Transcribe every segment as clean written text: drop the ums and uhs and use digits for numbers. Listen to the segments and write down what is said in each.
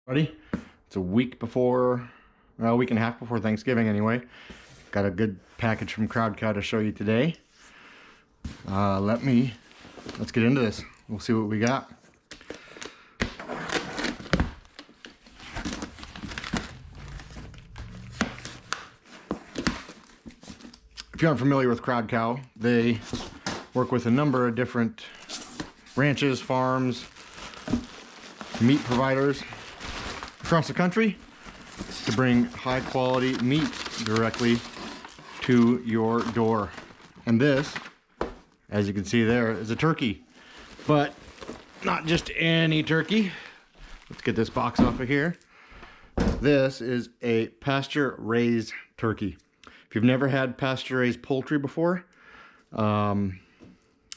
Buddy, it's a week before, well, a week and a half before Thanksgiving anyway. Got a good package from Crowd Cow to show you today. Let's get into this. We'll see what we got. If you aren't familiar with Crowd Cow, they work with a number of different ranches, farms, meat providers across the country to bring high quality meat directly to your door. And this, as you can see there, is a turkey, but not just any turkey. Let's get this box off of here. This is a pasture raised turkey. If you've never had pasture raised poultry before,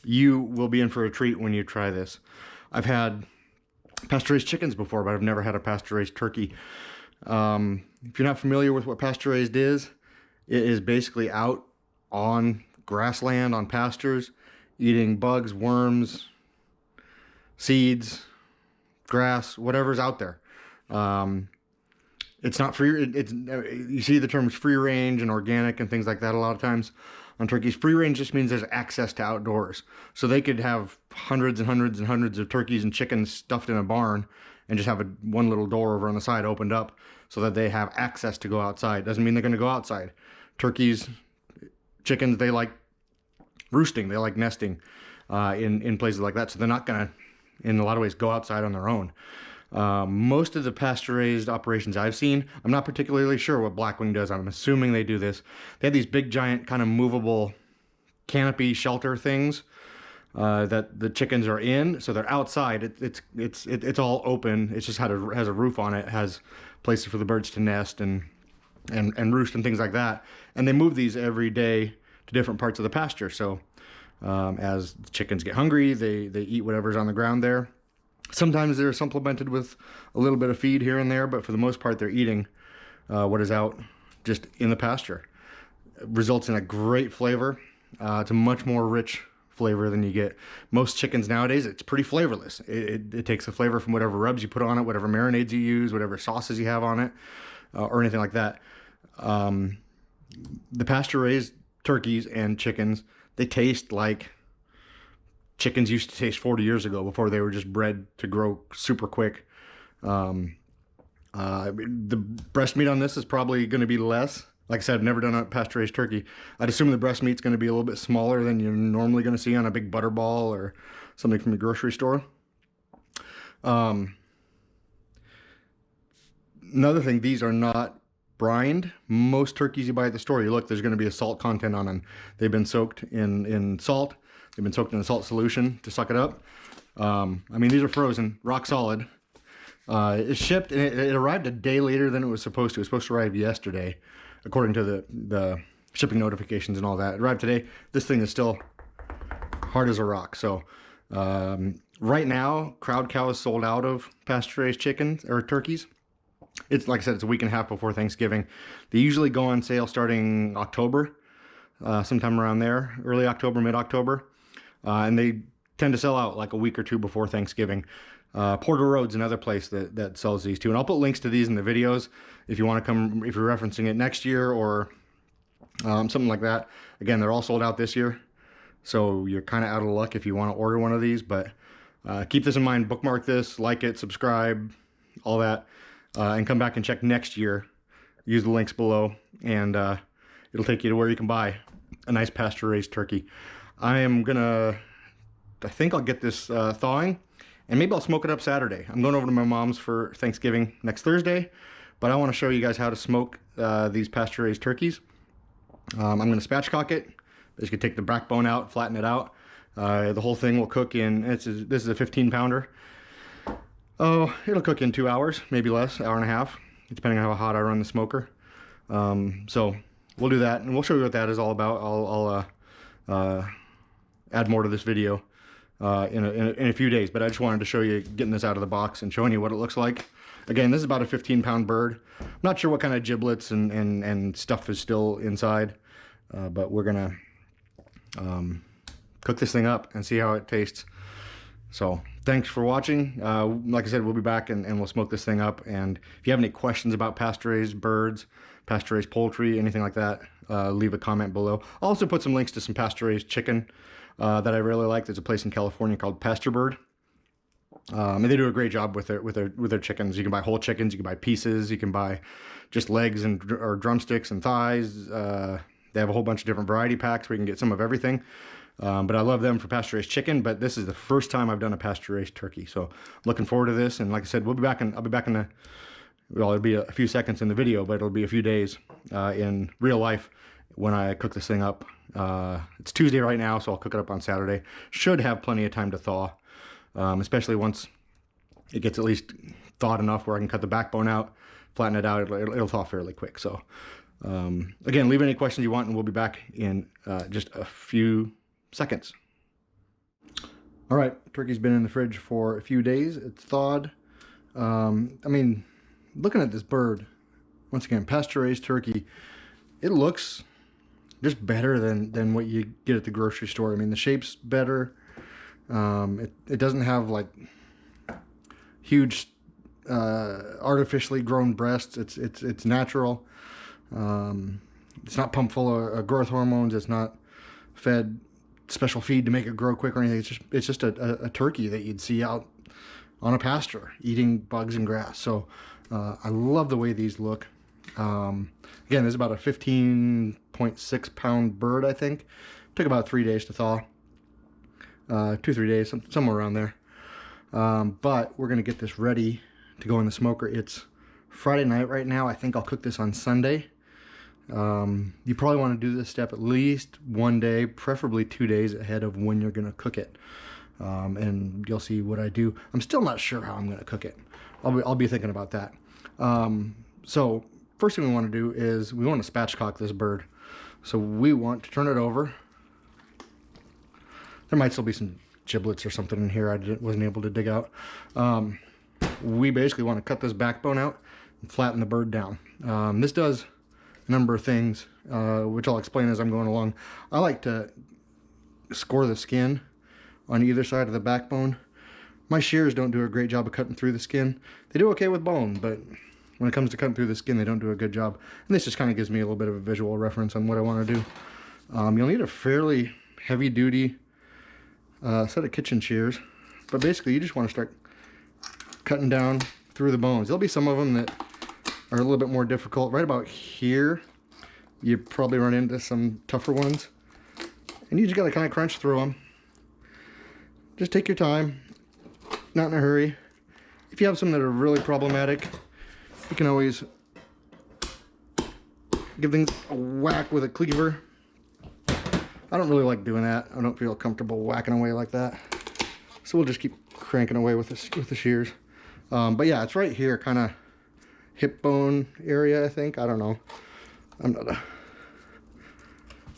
you will be in for a treat when you try this. I've had pasture-raised chickens before, but I've never had a pasture-raised turkey. If you're not familiar with what pasture-raised is, it is basically out on grassland, on pastures, eating bugs, worms, seeds, grass, whatever's out there. It's not free. You see the terms free range and organic and things like that a lot of times on turkeys. Free range just means there's access to outdoors. So they could have hundreds and hundreds and hundreds of turkeys and chickens stuffed in a barn and just have one little door over on the side opened up so that they have access to go outside. Doesn't mean they're going to go outside. Turkeys, chickens, they like roosting. They like nesting in places like that. So they're not going to, in a lot of ways, go outside on their own. Most of the pasture-raised operations I've seen, I'm not particularly sure what Blackwing does. I'm assuming they do this. They have these big, giant, kind of movable canopy shelter things that the chickens are in. So they're outside. It's all open. It's just has a roof on it. It has places for the birds to nest and roost and things like that. And they move these every day to different parts of the pasture. So as the chickens get hungry, they eat whatever's on the ground there. Sometimes they're supplemented with a little bit of feed here and there, but for the most part, they're eating what is out just in the pasture. It results in a great flavor. It's a much more rich flavor than you get. Most chickens nowadays, it's pretty flavorless. It takes the flavor from whatever rubs you put on it, whatever marinades you use, whatever sauces you have on it, or anything like that. The pasture-raised turkeys and chickens, they taste like chickens used to taste 40 years ago before they were just bred to grow super quick. The breast meat on this is probably going to be less. Like I said, I've never done a pasture-raised turkey. I'd assume the breast meat's going to be a little bit smaller than you're normally going to see on a big butterball or something from the grocery store. Another thing, these are not brined. Most turkeys you buy at the store, you look, there's going to be a salt content on them. They've been soaked in salt. They've been soaked in a salt solution to suck it up. I mean, these are frozen, rock solid. It's shipped, and it arrived a day later than it was supposed to. It was supposed to arrive yesterday, according to the shipping notifications and all that. It arrived today. This thing is still hard as a rock. So right now, Crowd Cow is sold out of pasture-raised chickens or turkeys. It's like I said, it's a week and a half before Thanksgiving. They usually go on sale starting October, sometime around there, early October, mid-October. And they tend to sell out like a week or two before Thanksgiving. Porter Road's another place that sells these too. And I'll put links to these in the videos if you want to come, if you're referencing it next year or something like that. Again, they're all sold out this year. So you're kind of out of luck if you want to order one of these. But keep this in mind, bookmark this, like it, subscribe, all that. And come back and check next year. Use the links below and it'll take you to where you can buy a nice pasture-raised turkey. I think I'll get this thawing, and maybe I'll smoke it up Saturday. I'm going over to my mom's for Thanksgiving next Thursday, but I want to show you guys how to smoke these pasture-raised turkeys. I'm going to spatchcock it. Basically take the backbone out, flatten it out. The whole thing will cook in, this is a 15-pounder. Oh, it'll cook in 2 hours, maybe less, hour and a half, depending on how hot I run the smoker. So we'll do that, and we'll show you what that is all about. I'll add more to this video in a few days, but I just wanted to show you getting this out of the box and showing you what it looks like. Again, this is about a 15-pound bird. I'm not sure what kind of giblets and stuff is still inside, but we're gonna cook this thing up and see how it tastes. So thanks for watching. Like I said, we'll be back and we'll smoke this thing up. And if you have any questions about pasture-raised birds, pasture-raised poultry, anything like that, leave a comment below. I'll also put some links to some pasture-raised chicken that I really like. There's a place in California called Pasture. And they do a great job with their chickens. You can buy whole chickens, you can buy pieces, you can buy just legs or drumsticks and thighs. They have a whole bunch of different variety packs where you can get some of everything. But I love them for pasture-raised chicken. But this is the first time I've done a pasture-raised turkey, so looking forward to this. And like I said, I'll be back in the, well, it'll be a few seconds in the video, but it'll be a few days in real life when I cook this thing up. It's Tuesday right now, so I'll cook it up on Saturday. Should have plenty of time to thaw, especially once it gets at least thawed enough where I can cut the backbone out, flatten it out. It'll thaw fairly quick. So again, leave any questions you want, and we'll be back in just a few seconds. All right, turkey's been in the fridge for a few days. It's thawed. I mean, looking at this bird, once again, pasture-raised turkey, it looks just better than what you get at the grocery store. I mean, the shape's better. It doesn't have like huge artificially grown breasts. It's natural. It's not pumped full of growth hormones. It's not fed special feed to make it grow quick or anything. It's just a turkey that you'd see out on a pasture eating bugs and grass. So I love the way these look. Again, this is about a 15.6 pound bird, I think. Took about 3 days to thaw. 2-3 days, somewhere around there. But we're gonna get this ready to go in the smoker. It's Friday night right now. I think I'll cook this on Sunday. You probably want to do this step at least 1 day, preferably 2 days ahead of when you're going to cook it. And you'll see what I do. I'm still not sure how I'm going to cook it. I'll be thinking about that. So first thing we want to do is we want to spatchcock this bird. So we want to turn it over. There might still be some giblets or something in here I wasn't able to dig out. We basically want to cut this backbone out and flatten the bird down. This does number of things, which I'll explain as I'm going along. I like to score the skin on either side of the backbone. My shears don't do a great job of cutting through the skin. They do okay with bone, but when it comes to cutting through the skin, they don't do a good job. And this just kind of gives me a little bit of a visual reference on what I want to do. You'll need a fairly heavy-duty set of kitchen shears, but basically you just want to start cutting down through the bones. There'll be some of them that are a little bit more difficult. Right about here, you probably run into some tougher ones. And you just gotta kind of crunch through them. Just take your time, not in a hurry. If you have some that are really problematic, you can always give things a whack with a cleaver. I don't really like doing that. I don't feel comfortable whacking away like that. So we'll just keep cranking away with the shears. But yeah, it's right here, kind of hip bone area, I think. I don't know. I'm not a...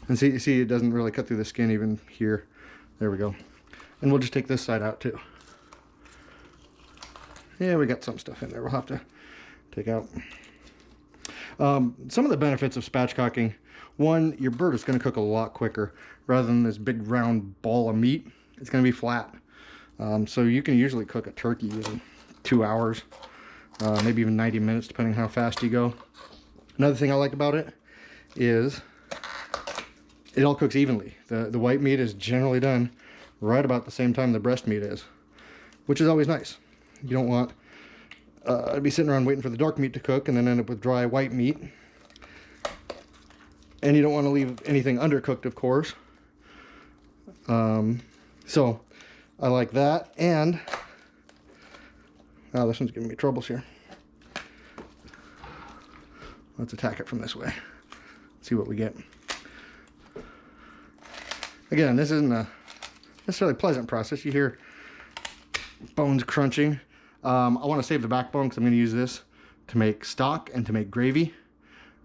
And see, it doesn't really cut through the skin even here. There we go. And we'll just take this side out too. Yeah, we got some stuff in there we'll have to take out. Some of the benefits of spatchcocking. One, your bird is going to cook a lot quicker. Rather than this big round ball of meat, it's going to be flat. So you can usually cook a turkey in 2 hours. Maybe even 90 minutes, depending on how fast you go. Another thing I like about it is it all cooks evenly. The white meat is generally done right about the same time the breast meat is, which is always nice. You don't want to be sitting around waiting for the dark meat to cook and then end up with dry white meat. And you don't want to leave anything undercooked, of course. So I like that. And this one's giving me troubles here. Let's attack it from this way. See what we get. Again, this isn't a necessarily pleasant process. You hear bones crunching. I want to save the backbone because I'm going to use this to make stock and to make gravy.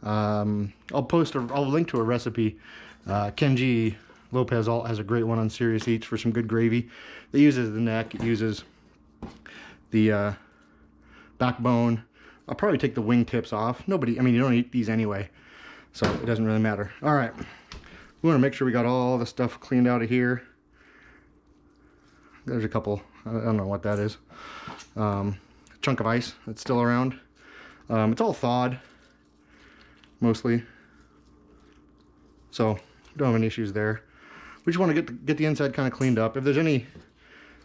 I'll link to a recipe. Kenji Lopez has a great one on Serious Eats for some good gravy. It uses the neck, it uses the backbone. I'll probably take the wing tips off. You don't eat these anyway, so it doesn't really matter. All right, we want to make sure we got all the stuff cleaned out of here. There's a couple. I don't know what that is. Chunk of ice that's still around. It's all thawed, mostly. So don't have any issues there. We just want to get the inside kind of cleaned up. If there's any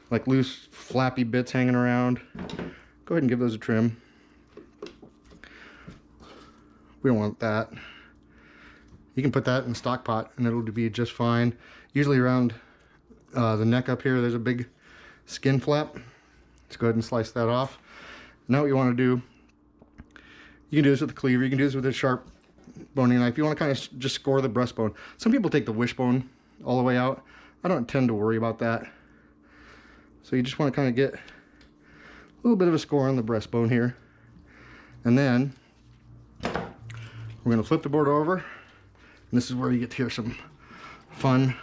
like loose flappy bits hanging around, go ahead and give those a trim. We don't want that. You can put that in the stock pot and it'll be just fine. Usually around the neck up here, there's a big skin flap. Let's go ahead and slice that off. Now what you want to do, you can do this with a cleaver, you can do this with a sharp boning knife. You want to kind of just score the breastbone. Some people take the wishbone all the way out. I don't tend to worry about that. So you just want to kind of get a little bit of a score on the breastbone here. And then we're going to flip the board over. And this is where you get to hear some fun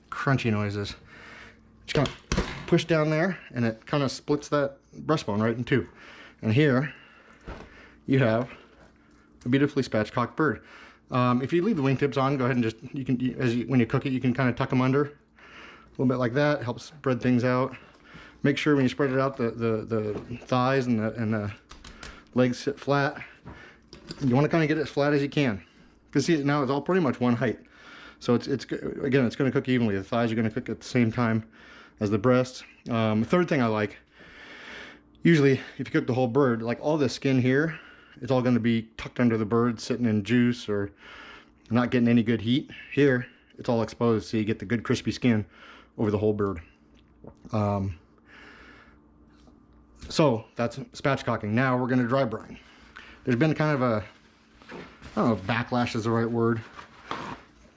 crunchy noises. Just kind of push down there and it kind of splits that breastbone right in two. And here you have a beautifully spatchcocked bird. If you leave the wingtips on, go ahead and just, when you cook it, you can kind of tuck them under a little bit like that. It helps spread things out. Make sure when you spread it out, the thighs and the legs sit flat. You want to kind of get it as flat as you can, because see, now it's all pretty much one height. So it's again, it's going to cook evenly. The thighs are going to cook at the same time as the breasts. The third thing I like, usually if you cook the whole bird, like all this skin here, it's all going to be tucked under the bird, sitting in juice or not getting any good heat. Here, it's all exposed, so you get the good crispy skin over the whole bird. So that's spatchcocking. Now we're going to dry brine. There's been kind of a, I don't know if backlash is the right word.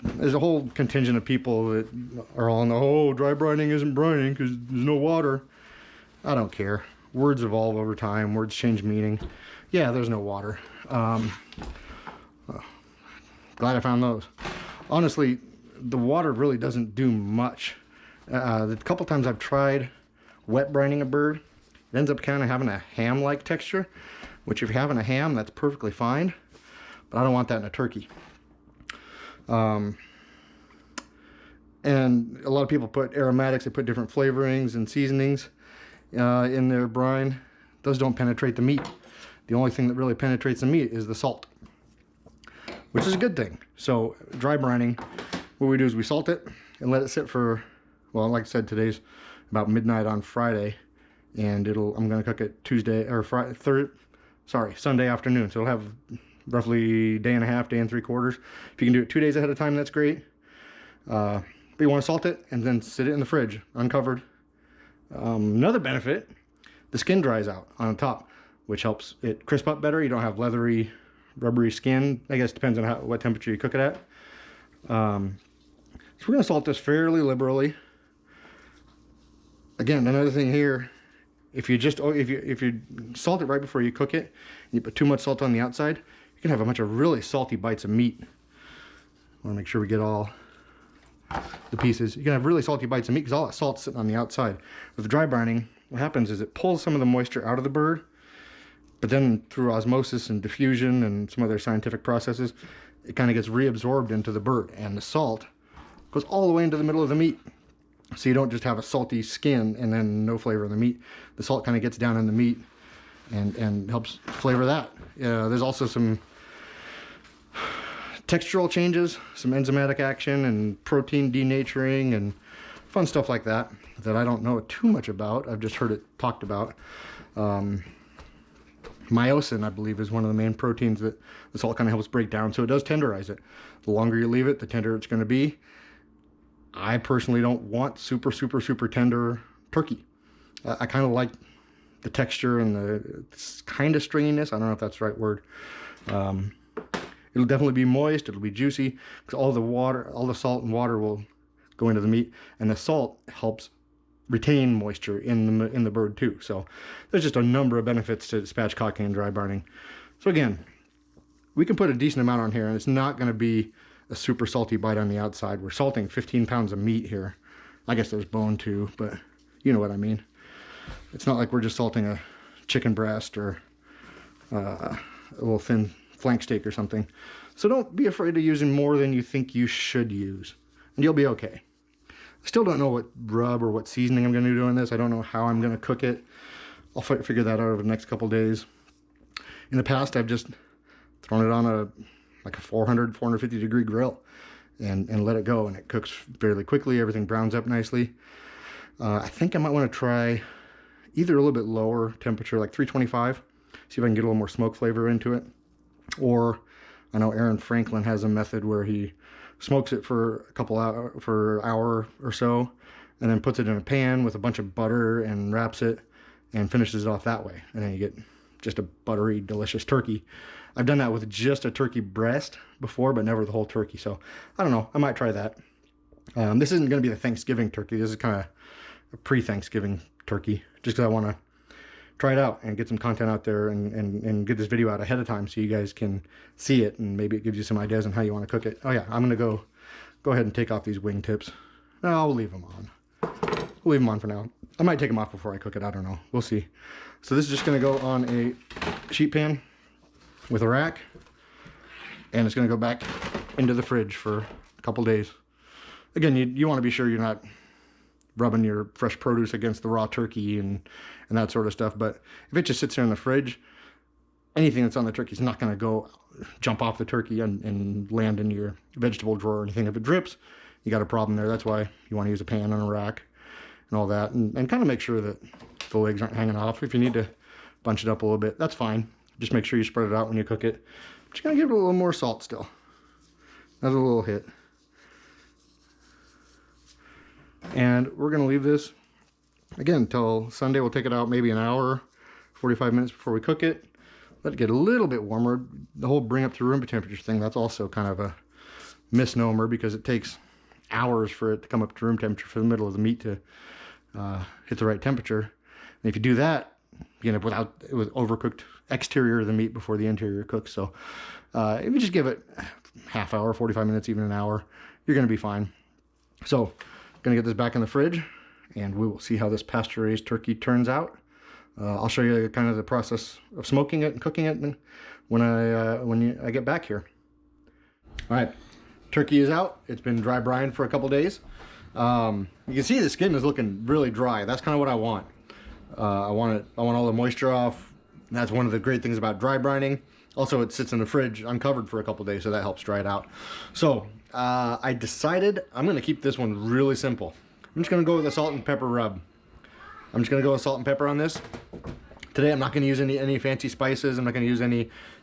There's a whole contingent of people that are all on the, oh, dry brining isn't brining because there's no water. I don't care. Words evolve over time. Words change meaning. Yeah, there's no water. Glad I found those. Honestly, the water really doesn't do much. The couple times I've tried wet brining a bird, it ends up kind of having a ham-like texture, which if you're having a ham, that's perfectly fine. But I don't want that in a turkey. And a lot of people put aromatics, they put different flavorings and seasonings in their brine. Those don't penetrate the meat. The only thing that really penetrates the meat is the salt, which is a good thing. So dry brining, what we do is we salt it and let it sit for, well, like I said, today's about midnight on Friday, and I'm going to cook it Sunday afternoon. So it'll have roughly day and a half, day and 3/4. If you can do it 2 days ahead of time, that's great. But you want to salt it and then sit it in the fridge, uncovered. Another benefit, the skin dries out on the top, which helps it crisp up better. You don't have leathery, rubbery skin. I guess it depends on what temperature you cook it at. So we're going to salt this fairly liberally. Again, another thing here, if you salt it right before you cook it, and you put too much salt on the outside, you can have a bunch of really salty bites of meat. I want to make sure we get all the pieces. You can have really salty bites of meat because all that salt's sitting on the outside. With dry brining, what happens is it pulls some of the moisture out of the bird, but then through osmosis and diffusion and some other scientific processes, it kind of gets reabsorbed into the bird, and the salt goes all the way into the middle of the meat. So you don't just have a salty skin and then no flavor in the meat. The salt kind of gets down in the meat and helps flavor that. There's also some textural changes, some enzymatic action and protein denaturing and fun stuff like that I don't know too much about. I've just heard it talked about. Myosin, I believe, is one of the main proteins that the salt kind of helps break down, so it does tenderize it. The longer you leave it, the tenderer it's going to be. I personally don't want super tender turkey. I kind of like the texture and the kind of stringiness. I don't know if that's the right word. It'll definitely be moist, it'll be juicy, because all the salt and water will go into the meat, and the salt helps retain moisture in the bird too. So there's just a number of benefits to spatchcocking and dry brining. So again, we can put a decent amount on here, and it's not going to be a super salty bite on the outside. We're salting 15 pounds of meat here. I guess there's bone too, but you know what I mean. It's not like we're just salting a chicken breast or a little thin flank steak or something. So don't be afraid of using more than you think you should use, and you'll be okay. Still don't know what rub or what seasoning I'm going to do on this. I don't know how I'm going to cook it. I'll figure that out over the next couple days. In the past, I've just thrown it on a 450 degree grill and let it go, and it cooks fairly quickly. Everything browns up nicely. I think I might want to try either a little bit lower temperature, like 325, see if I can get a little more smoke flavor into it. Or I know Aaron Franklin has a method where he smokes it for a couple hour, for an hour or so, and then puts it in a pan with a bunch of butter and wraps it and finishes it off that way. And then you get just a buttery, delicious turkey. I've done that with just a turkey breast before, but never the whole turkey. So I don't know, I might try that. This isn't going to be the Thanksgiving turkey. This is kind of a pre-Thanksgiving turkey, just because I want to try it out and get some content out there and get this video out ahead of time so you guys can see it, and maybe it gives you some ideas on how you want to cook it. Oh yeah, I'm going to go ahead and take off these wing tips. No, I'll leave them on. We'll leave them on for now. I might take them off before I cook it. I don't know. We'll see. So this is just going to go on a sheet pan with a rack, and it's going to go back into the fridge for a couple days. Again, you want to be sure you're not rubbing your fresh produce against the raw turkey and that sort of stuff. But if it just sits there in the fridge, anything that's on the turkey is not going to jump off the turkey and land in your vegetable drawer or anything. If it drips, you got a problem there. That's why you want to use a pan and a rack and all that, and kind of make sure that the legs aren't hanging off. If you need to bunch it up a little bit, that's fine. Just make sure you spread it out when you cook it. I'm just going to give it a little more salt still. Another little hit. And we're going to leave this, again, until Sunday. We'll take it out maybe an hour, 45 minutes before we cook it. Let it get a little bit warmer. The whole bring up to room temperature thing, that's also kind of a misnomer, because it takes hours for it to come up to room temperature for the middle of the meat to hit the right temperature. And if you do that, you end up with overcooked exterior of the meat before the interior cooks. So if you just give it half hour, 45 minutes, even an hour, you're going to be fine. So going to get this back in the fridge, and we will see how this pasture-raised turkey turns out. I'll show you kind of the process of smoking it and cooking it when I get back here. All right, turkey is out. It's been dry brine for a couple days. You can see the skin is looking really dry. That's kind of what I want. I want all the moisture off. That's one of the great things about dry brining. Also, it sits in the fridge uncovered for a couple days, so that helps dry it out. So I decided I'm going to keep this one really simple. I'm just going to go with a salt and pepper rub. I'm just going to go with salt and pepper on this. Today I'm not going to use any fancy spices. I'm not going to use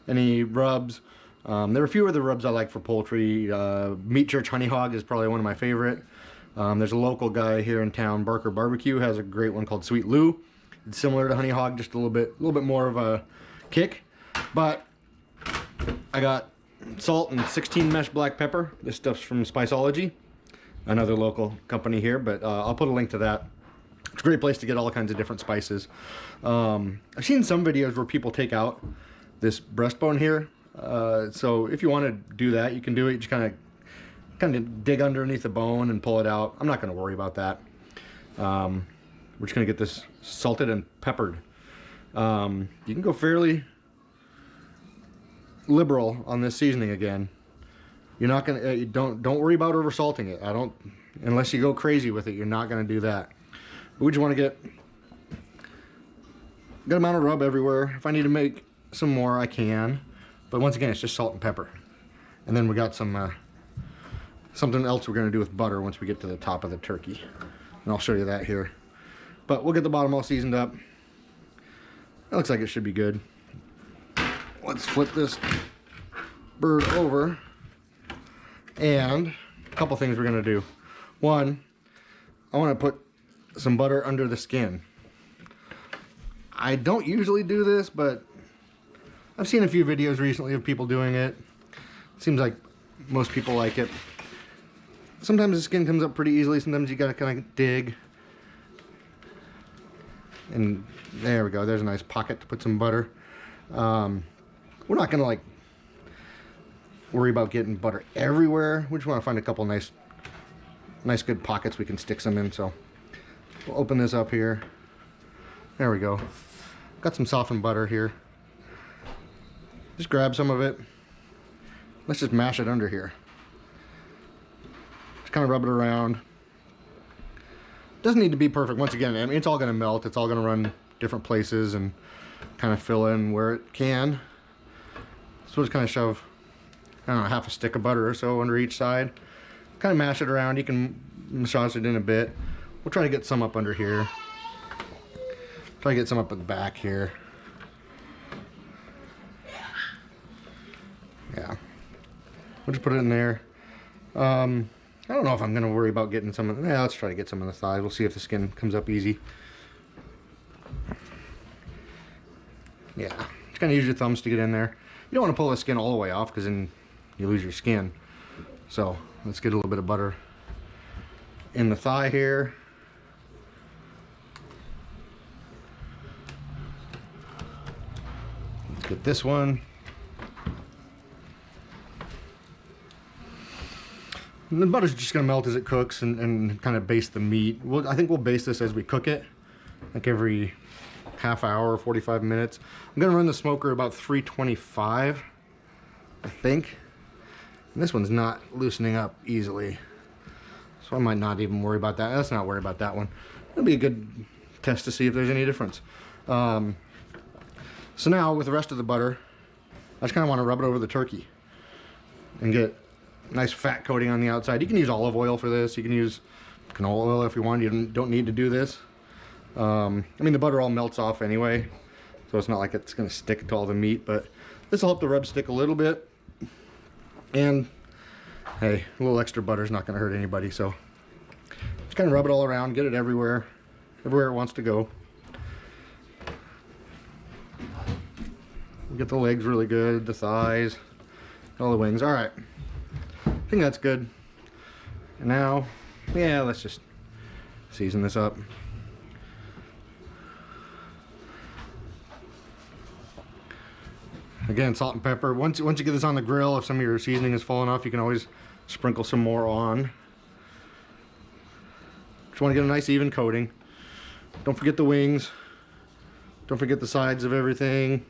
any rubs. There are a few other rubs I like for poultry. Meat Church Honey Hog is probably one of my favorite. There's a local guy here in town, Barker Barbecue, has a great one called Sweet Lou. It's similar to Honey Hog, just a little bit more of a kick. But I got salt and 16 mesh black pepper. This stuff's from Spiceology, another local company here, but I'll put a link to that. It's a great place to get all kinds of different spices. I've seen some videos where people take out this breastbone here. So if you want to do that, you can do it. You just kind of dig underneath the bone and pull it out. I'm not going to worry about that. We're just going to get this salted and peppered. You can go fairly liberal on this seasoning again. You're not going to don't worry about over salting it. Unless you go crazy with it, you're not going to do that. But we just want to get a good amount of rub everywhere. If I need to make some more, I can. But once again, it's just salt and pepper. And then we got some something else we're going to do with butter once we get to the top of the turkey. And I'll show you that here. But we'll get the bottom all seasoned up. That looks like it should be good. Let's flip this bird over. And a couple things we're going to do. One, I want to put some butter under the skin. I don't usually do this, but I've seen a few videos recently of people doing it. Seems like most people like it. Sometimes the skin comes up pretty easily. Sometimes you gotta kind of dig. And there we go. There's a nice pocket to put some butter. We're not gonna worry about getting butter everywhere. We just want to find a couple nice good pockets we can stick some in. So we'll open this up here. There we go. Got some softened butter here. Just grab some of it. Let's just mash it under here. Just kind of rub it around. Doesn't need to be perfect. Once again, I mean, it's all going to melt. It's all going to run different places and kind of fill in where it can. So just kind of shove, I don't know, half a stick of butter or so under each side. Kind of mash it around. You can massage it in a bit. We'll try to get some up under here. Try to get some up at the back here. Yeah. We'll just put it in there. I don't know if I'm going to worry about getting some. Yeah, let's try to get some on the thighs. We'll see if the skin comes up easy. Yeah, just kind of use your thumbs to get in there. You don't want to pull the skin all the way off because then you lose your skin. So let's get a little bit of butter in the thigh here. Let's get this one. And the butter's just going to melt as it cooks and kind of baste the meat. I think we'll baste this as we cook it, like every half hour, 45 minutes. I'm going to run the smoker about 325, I think. And this one's not loosening up easily, so I might not even worry about that. Let's not worry about that one. It'll be a good test to see if there's any difference. So now with the rest of the butter, I just kind of want to rub it over the turkey and get nice fat coating on the outside. You can use olive oil for this. You can use canola oil if you want. You don't need to do this. I mean, the butter all melts off anyway, so it's not like it's going to stick to all the meat, but this will help the rub stick a little bit. And hey, a little extra butter is not going to hurt anybody, so just kind of rub it all around, get it everywhere it wants to go. Get the legs really good, the thighs, all the wings. All right. I think that's good. And now, yeah, let's just season this up. Again, salt and pepper. Once you get this on the grill, if some of your seasoning has fallen off, you can always sprinkle some more on. Just want to get a nice even coating. Don't forget the wings. Don't forget the sides of everything.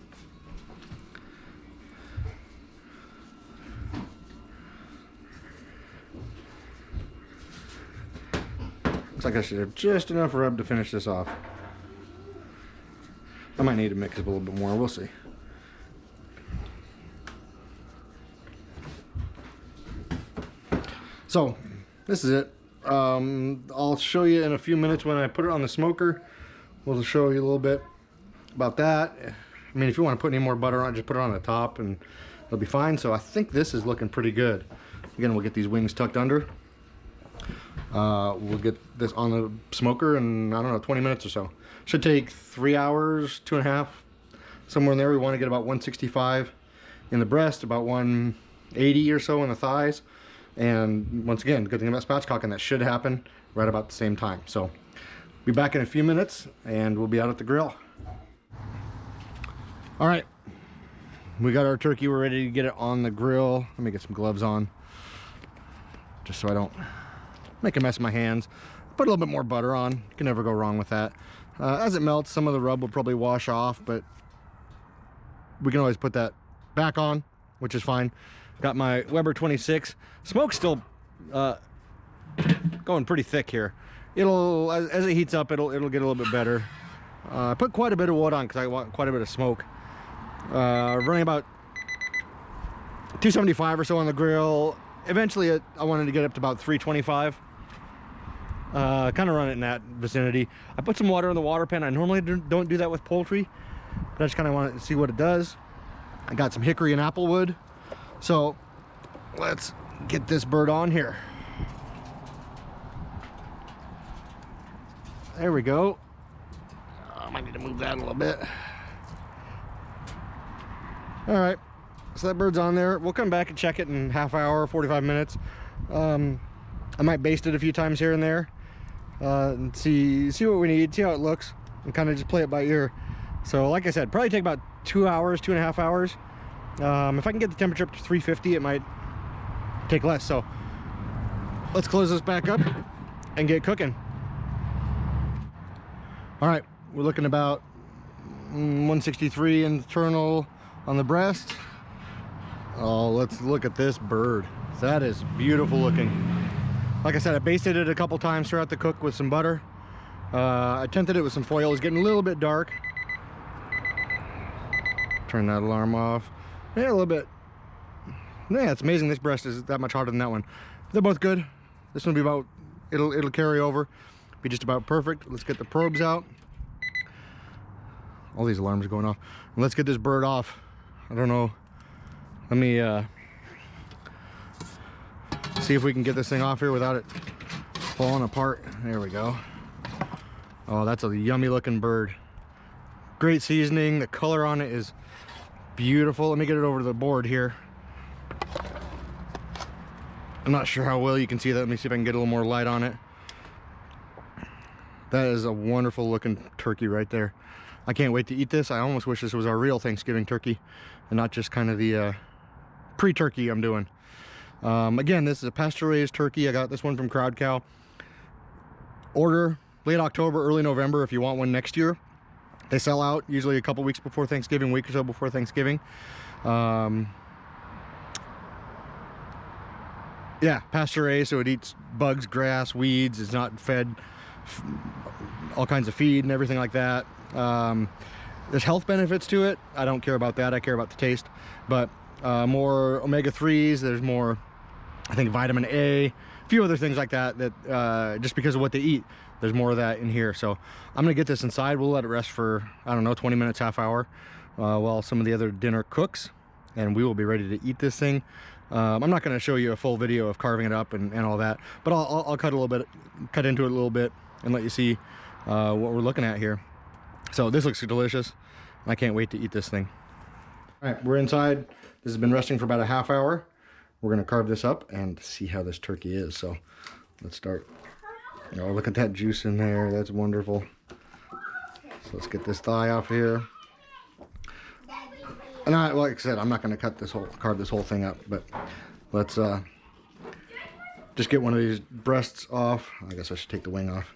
Like I should have just enough rub to finish this off. I might need to mix it a little bit more. We'll see. So this is it. I'll show you in a few minutes when I put it on the smoker. We'll show you a little bit about that. I mean, if you want to put any more butter on, just put it on the top and it'll be fine. So I think this is looking pretty good. Again, we'll get these wings tucked under. We'll get this on the smoker in, I don't know, 20 minutes or so. Should take 3 hours, 2.5, somewhere in there. We want to get about 165 in the breast, about 180 or so in the thighs. And once again, good thing about spatchcocking, that should happen right about the same time. So be back in a few minutes and we'll be out at the grill. All right, we got our turkey. We're ready to get it on the grill. Let me get some gloves on just so I don't make a mess of my hands. Put a little bit more butter on. You can never go wrong with that. As it melts, some of the rub will probably wash off, but we can always put that back on, which is fine. Got my Weber 26. Smoke's still going pretty thick here. It'll, as it heats up, it'll get a little bit better. I put quite a bit of wood on because I want quite a bit of smoke. Running about 275 or so on the grill. Eventually I wanted to get up to about 325. Kind of run it in that vicinity. I put some water in the water pan. I normally don't do that with poultry, but I just kind of want to see what it does. I got some hickory and apple wood. So let's get this bird on here. There we go. I might need to move that a little bit. All right, so that bird's on there. We'll come back and check it in half hour, 45 minutes. I might baste it a few times here and there and see what we need, see how it looks, and kind of just play it by ear. So like I said, probably take about 2 hours, 2.5 hours. If I can get the temperature up to 350, it might take less. So let's close this back up and get cooking. All right, we're looking about 163 internal on the breast. Oh, let's look at this bird. That is beautiful looking. Like I said, I basted it a couple times throughout the cook with some butter. I tinted it with some foil. It's getting a little bit dark. Turn that alarm off. Yeah, a little bit. Yeah, it's amazing this breast is that much hotter than that one. They're both good. This one will be about, it'll carry over. Be just about perfect. Let's get the probes out. All these alarms are going off. And let's get this bird off. I don't know. Let me see if we can get this thing off here without it falling apart. There we go. Oh, that's a yummy looking bird. Great seasoning. The color on it is beautiful. Let me get it over to the board here. I'm not sure how well you can see that. Let me see if I can get a little more light on it. That is a wonderful looking turkey right there. I can't wait to eat this. I almost wish this was our real Thanksgiving turkey and not just kind of the pre-turkey I'm doing. Again, this is a pasture raised turkey. I got this one from Crowd Cow. Order late October, early November if you want one next year. They sell out usually a couple weeks before Thanksgiving, week or so before Thanksgiving. Yeah, pasture raised, so it eats bugs, grass, weeds. It's not fed all kinds of feed and everything like that. There's health benefits to it. I don't care about that. I care about the taste. But more omega-3s. There's more, I think, vitamin A, a few other things like that, that just because of what they eat, there's more of that in here. So I'm gonna get this inside. We'll let it rest for, I don't know, 20 minutes, half hour, while some of the other dinner cooks, and we will be ready to eat this thing. I'm not going to show you a full video of carving it up and all that, but I'll cut into it a little bit and let you see what we're looking at here. So this looks delicious. I can't wait to eat this thing. All right, we're inside. This has been resting for about a half hour. We're going to carve this up and see how this turkey is. So let's start. Oh, look at that juice in there. That's wonderful. So let's get this thigh off here. And like I said, I'm not going to carve this whole thing up, but let's just get one of these breasts off. I guess I should take the wing off.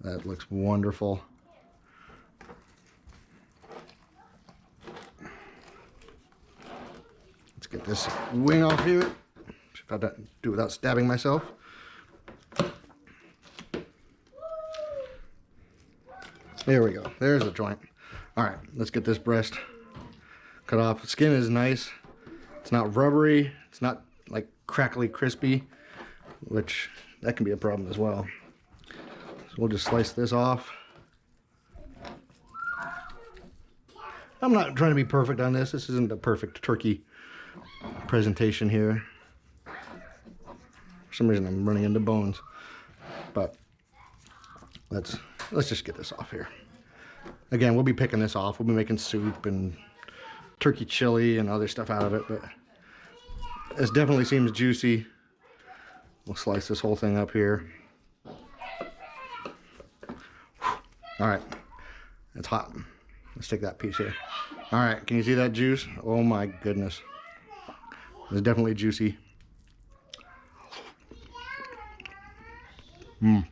That looks wonderful. Let's get this wing off here. See if I do it without stabbing myself. There we go. There's the joint. All right, let's get this breast cut off. The skin is nice. It's not rubbery. It's not like crackly crispy, which that can be a problem as well. So we'll just slice this off. I'm not trying to be perfect on this. This isn't a perfect turkey presentation here. For some reason I'm running into bones, but let's just get this off here. Again, we'll be picking this off. We'll be making soup and turkey chili and other stuff out of it, but this definitely seems juicy. We'll slice this whole thing up here. All right, it's hot. Let's take that piece here. All right, can you see that juice? Oh my goodness. It's definitely juicy. Mmm.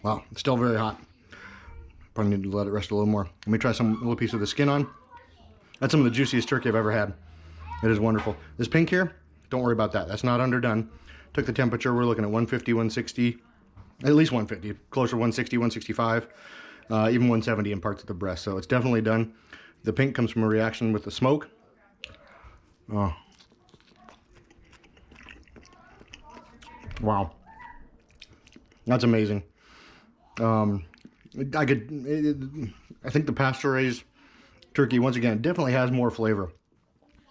Wow, it's still very hot. Probably need to let it rest a little more. Let me try some little piece of the skin on. That's some of the juiciest turkey I've ever had. It is wonderful. This pink here, don't worry about that. That's not underdone. Took the temperature. We're looking at 150, 160, at least 150, closer to 160, 165, even 170 in parts of the breast. So it's definitely done. The pink comes from a reaction with the smoke. Oh. Wow. That's amazing. I think the pasture raised turkey, once again, definitely has more flavor.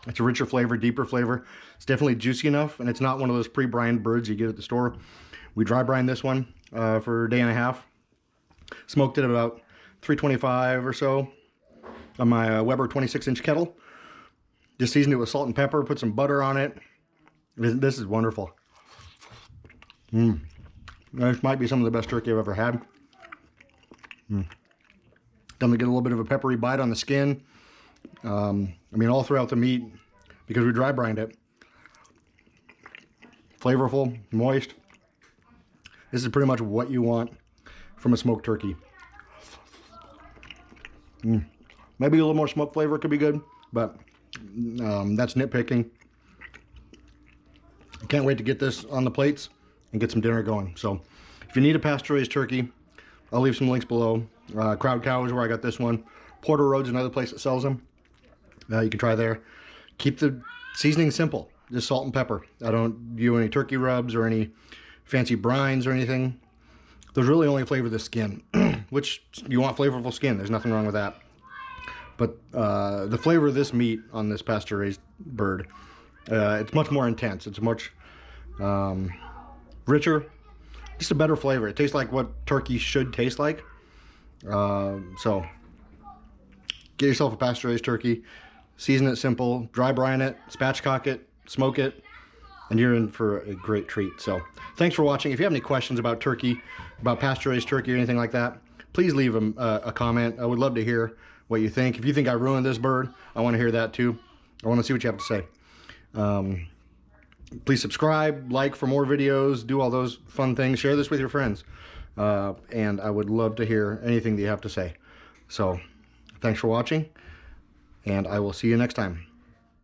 It's a richer flavor, deeper flavor. It's definitely juicy enough, and it's not one of those pre-brined birds you get at the store. We dry brined this one for a day and a half. Smoked it about 325 or so on my Weber 26-inch kettle. Just seasoned it with salt and pepper, put some butter on it. This is wonderful. This might be some of the best turkey I've ever had. Definitely get a little bit of a peppery bite on the skin. I mean, all throughout the meat, because we dry brined it. Flavorful, moist. This is pretty much what you want from a smoked turkey. Maybe a little more smoke flavor could be good, but that's nitpicking. I can't wait to get this on the plates and get some dinner going. So if you need a pasture-raised turkey, I'll leave some links below. Crowd Cow is where I got this one. Porter Road's another place that sells them. You can try there. Keep the seasoning simple, just salt and pepper. I don't do any turkey rubs or any fancy brines or anything. Those really only flavor the skin, which you want flavorful skin. There's nothing wrong with that. But the flavor of this meat on this pasture-raised bird, it's much more intense. It's much richer, just a better flavor. It tastes like what turkey should taste like. So get yourself a pasture-raised turkey, season it simple, dry brine it, spatchcock it, smoke it, and you're in for a great treat. So thanks for watching. If you have any questions about turkey, about pasture-raised turkey or anything like that, please leave a comment. I would love to hear what you think. If you think I ruined this bird, I want to hear that too. I want to see what you have to say. Please subscribe, like for more videos, do all those fun things. Share this with your friends. And I would love to hear anything that you have to say. So thanks for watching, and I will see you next time.